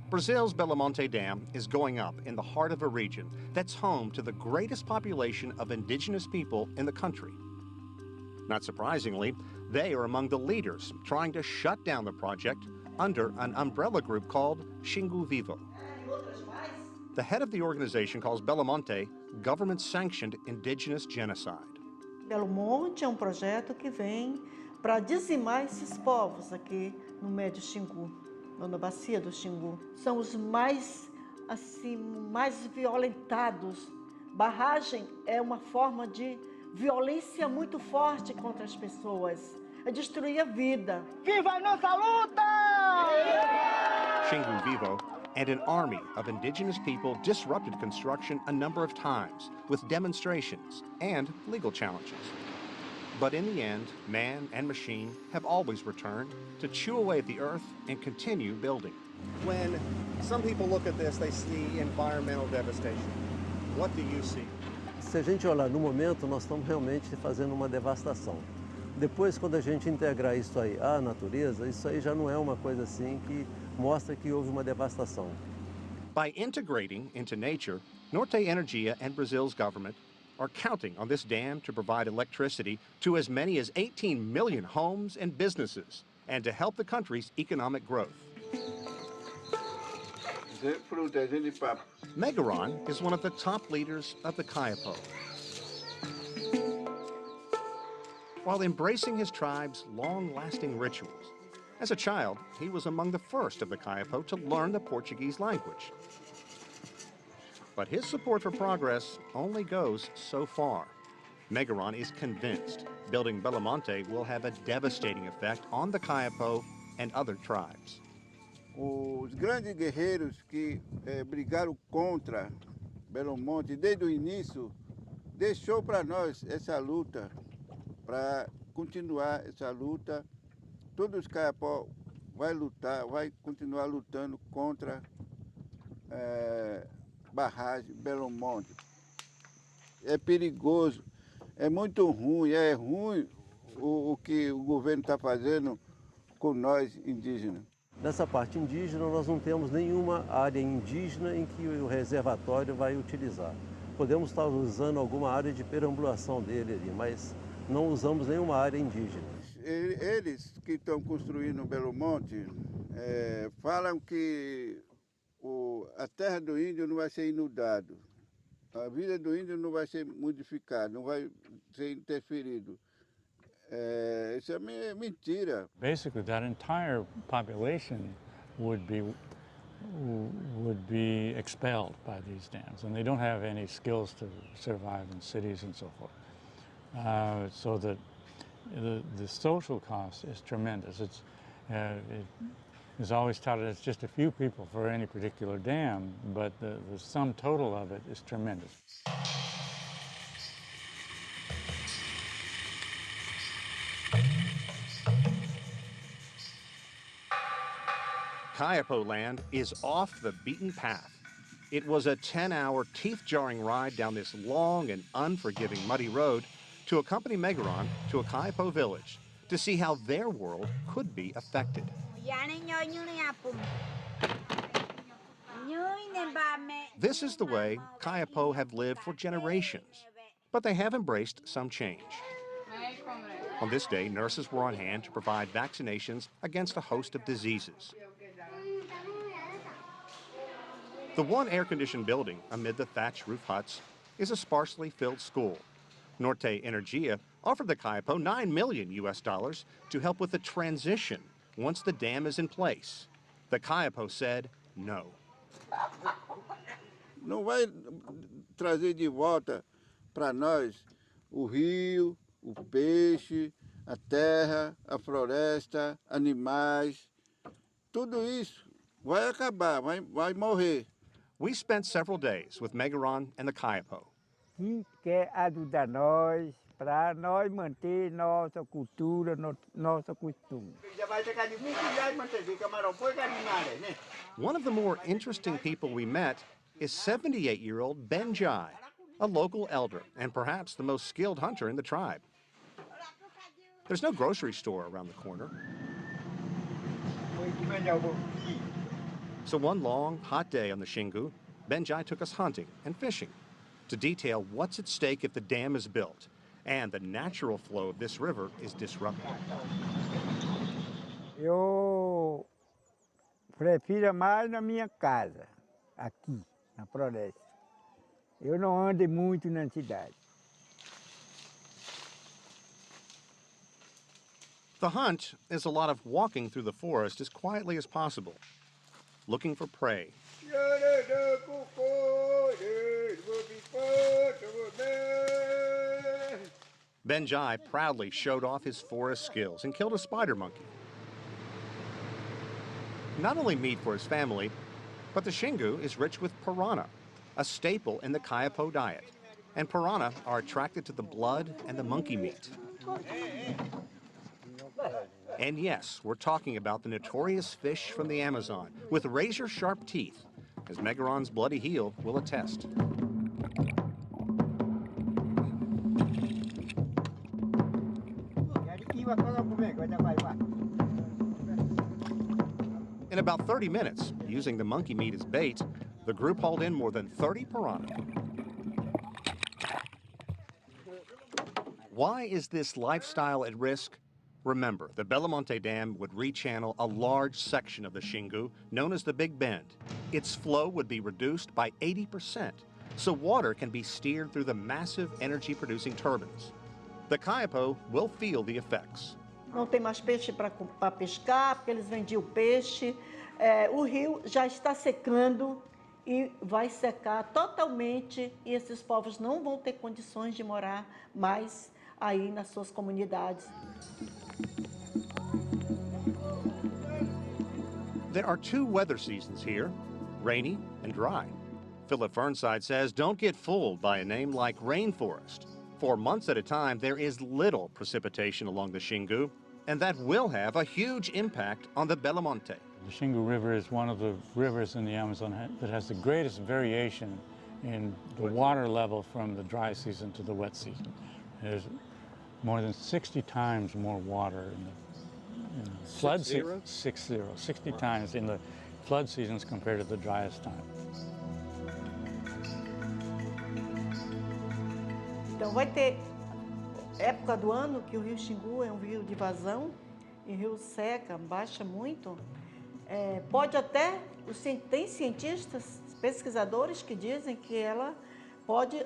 Brazil's Belo Monte Dam is going up in the heart of a region that's home to the greatest population of indigenous people in the country. Not surprisingly, they are among the leaders trying to shut down the project under an umbrella group called Xingu Vivo. The head of the organization calls Belo Monte government-sanctioned indigenous genocide. Belo Monte é projeto que vem para dizimar esses povos aqui no Médio Xingu, na bacia do Xingu. São os mais violentados. Barragem é uma forma de violência muito forte contra as pessoas. É destruir a vida. Viva a nossa luta! Xingu Vivo and an army of indigenous people disrupted construction a number of times with demonstrations and legal challenges. But in the end, man and machine have always returned to chew away at the earth and continue building. When some people look at this, they see environmental devastation. What do you see? Se a gente olhar no momento, nós estamos realmente fazendo uma devastação. Depois, quando a gente integrar isso aí à natureza, isso aí já não é uma coisa assim que mostra que houve uma devastação. By integrating into nature, Norte Energia and Brazil's government are counting on this dam to provide electricity to as many as 18 million homes and businesses and to help the country's economic growth. Megaron is one of the top leaders of the Kayapo. While embracing his tribe's long-lasting rituals, as a child, he was among the first of the Kayapo to learn the Portuguese language. But his support for progress only goes so far. Megaron is convinced building Belo Monte will have a devastating effect on the Kayapo and other tribes. Os grandes guerreiros que brigaram contra Belo Monte desde o início deixou para nós essa luta, para continuar essa luta. Todos os Kayapo vai continuar lutando contra barragem Belo Monte. É perigoso, é muito ruim, é ruim o que o governo está fazendo com nós indígenas. Nessa parte indígena, nós não temos nenhuma área indígena em que o reservatório vai utilizar. Podemos estar usando alguma área de perambulação dele ali, mas não usamos nenhuma área indígena. Eles que estão construindo Belo Monte falam que a terra do índio não vai ser inundada, a vida do índio não vai ser modificada, não vai ser interferido. Isso é mentira. Basically, that entire population would be expelled by these dams, and they don't have any skills to survive in cities and so forth. So that the social cost is tremendous. It's always touted as just a few people for any particular dam, but the sum total of it is tremendous. Kayapo land is off the beaten path. It was a 10-hour, teeth-jarring ride down this long and unforgiving muddy road to accompany Megaron to a Kayapo village to see how their world could be affected. This is the way Kayapo have lived for generations, but they have embraced some change. On this day, nurses were on hand to provide vaccinations against a host of diseases. The one air-conditioned building amid the thatched roof huts is a sparsely filled school. Norte Energia offered the Kayapo $9 million to help with the transition once the dam is in place. The Kayapo said no. Não vai trazer de volta para nós o rio, o peixe, a terra, a floresta, animais. Tudo isso vai acabar, vai morrer. We spent several days with Megaron and the Kayapo. Que quer ajudar nós para nós manter nossa cultura, nossa costume. One of the more interesting people we met is 78-year-old Ben Jai, a local elder and perhaps the most skilled hunter in the tribe. There's no grocery store around the corner. So one long, hot day on the Xingu, Benjai took us hunting and fishing to detail what's at stake if the dam is built and the natural flow of this river is disrupted. Eu prefiro mais na minha casa, aqui, na floresta. Eu não ando muito na cidade. The hunt is a lot of walking through the forest as quietly as possible, looking for prey. Benjai proudly showed off his forest skills and killed a spider monkey. Not only meat for his family, but the Xingu is rich with piranha, a staple in the Kayapo diet. And piranha are attracted to the blood and the monkey meat. And yes, we're talking about the notorious fish from the Amazon with razor-sharp teeth, as Megaron's bloody heel will attest. In about 30 minutes, using the monkey meat as bait, the group hauled in more than 30 piranha. Why is this lifestyle at risk? Remember, the Belamonte Dam would rechannel a large section of the Xingu, known as the Big Bend. Its flow would be reduced by 80%, so water can be steered through the massive energy-producing turbines. The Kayapo will feel the effects. Não tem mais peixe para pescar, porque eles vendiam peixe. O rio já está secando e vai secar totalmente, e esses povos não vão ter condições de morar mais aí nas suas comunidades. There are two weather seasons here, rainy and dry. Philip Fernside says don't get fooled by a name like rainforest. For months at a time, there is little precipitation along the Xingu, and that will have a huge impact on the Belamonte. The Xingu River is one of the rivers in the Amazon that has the greatest variation in the water level from the dry season to the wet season. There's more than 60 times more water in the flood season. 60 times in the flood seasons compared to the driest time. Então vai ter época do ano que o rio Xingu é um rio de vazão, e o rio seca, baixa muito. Pode até, tem cientistas, pesquisadores que dizem que ela pode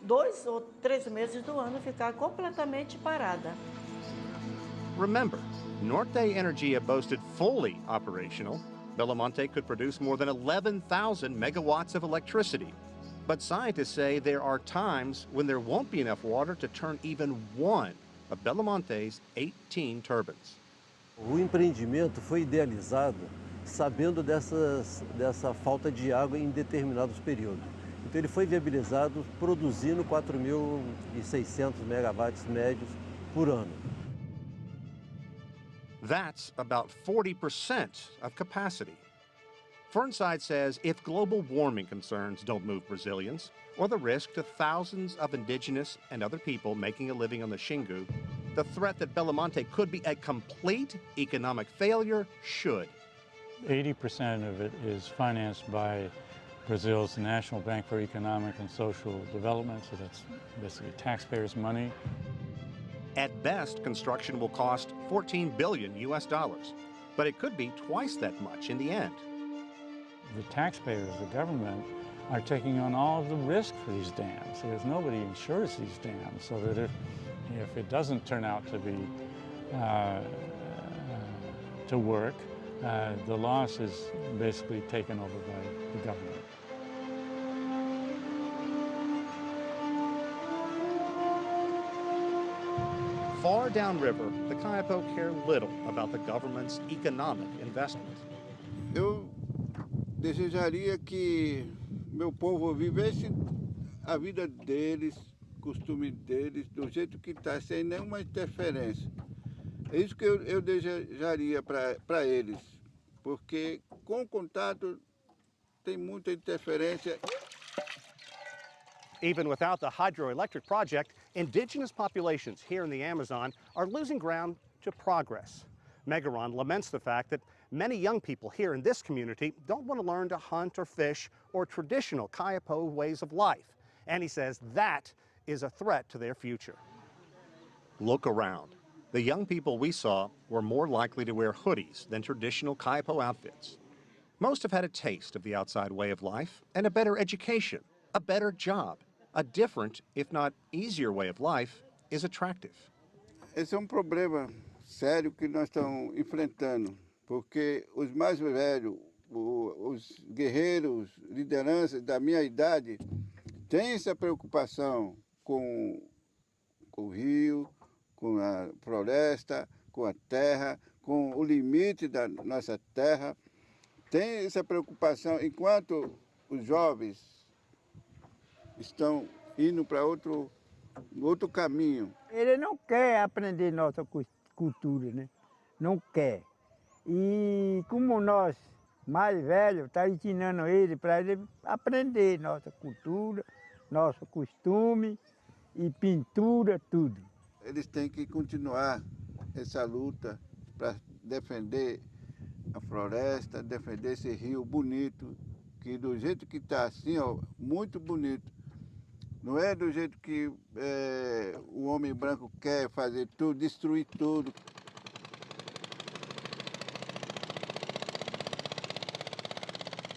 2 ou 3 meses do ano ficar completamente parada. Remember, Norte Energia boasted fully operational. Belamonte could produce more than 11,000 megawatts of electricity. But scientists say there are times when there won't be enough water to turn even one of Belamonte's 18 turbines. O empreendimento foi idealizado sabendo dessa falta de água em determinados períodos. Então ele foi viabilizado produzindo 4.600 megawatts médios por ano. That's about 40% of capacity. Fernside says if global warming concerns don't move Brazilians, or the risk to thousands of indigenous and other people making a living on the Xingu, the threat that Belamonte could be a complete economic failure should. 80% of it is financed by Brazil's National Bank for Economic and Social Development, so that's basically taxpayers' money. At best, construction will cost $14 billion, but it could be twice that much in the end. The taxpayers, the government, are taking on all of the risk for these dams. There's nobody insures these dams, so that if it doesn't turn out to be to work, the loss is basically taken over by the government. Far downriver, the Kayapo care little about the government's economic investment. Eu desejaria que meu povo vivesse a vida deles, costume deles, do jeito que está, sem nenhuma interferência. É isso que eu desejaria para eles, porque com o contato tem muita interferência. Even without the hydroelectric project, indigenous populations here in the Amazon are losing ground to progress. Megaron laments the fact that Many young people here in this community don't want to learn to hunt or fish or traditional Kayapo ways of life. And he says that is a threat to their future. Look around. The young people we saw were more likely to wear hoodies than traditional Kayapo outfits. Most have had a taste of the outside way of life and a better education, a better job. A different, if not easier way of life is attractive. Esse é problema sério que nós estamos enfrentando, porque os mais velhos, os guerreiros, lideranças da minha idade, têm essa preocupação com o rio, com a floresta, com a terra, com o limite da nossa terra. Tem essa preocupação, enquanto os jovens estão indo para outro caminho. Ele não quer aprender nossa cultura, né? Não quer. E como nós, mais velhos, estamos ensinando ele para ele aprender nossa cultura, nosso costume e pintura, tudo. Eles têm que continuar essa luta para defender a floresta, defender esse rio bonito, que do jeito que está assim, ó, muito bonito. Não é do jeito que o homem branco quer fazer tudo, destruir tudo.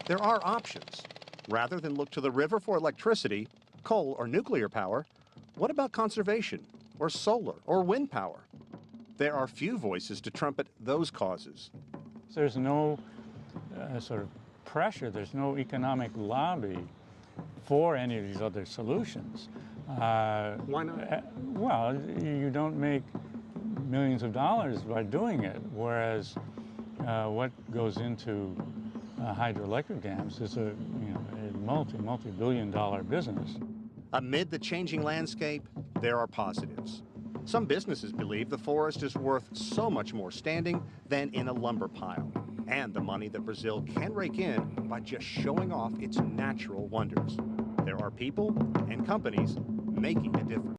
There are options. Rather than look to the river for electricity, coal or nuclear power, what about conservation or solar or wind power? There are few voices to trumpet those causes. There's no sort of pressure, there's no economic lobby for any of these other solutions. Why not? Well, you don't make millions of dollars by doing it, whereas what goes into hydroelectric dams is a multi-billion-dollar business. Amid the changing landscape, there are positives. Some businesses believe the forest is worth so much more standing than in a lumber pile, and the money that Brazil can rake in by just showing off its natural wonders. There are people and companies making a difference.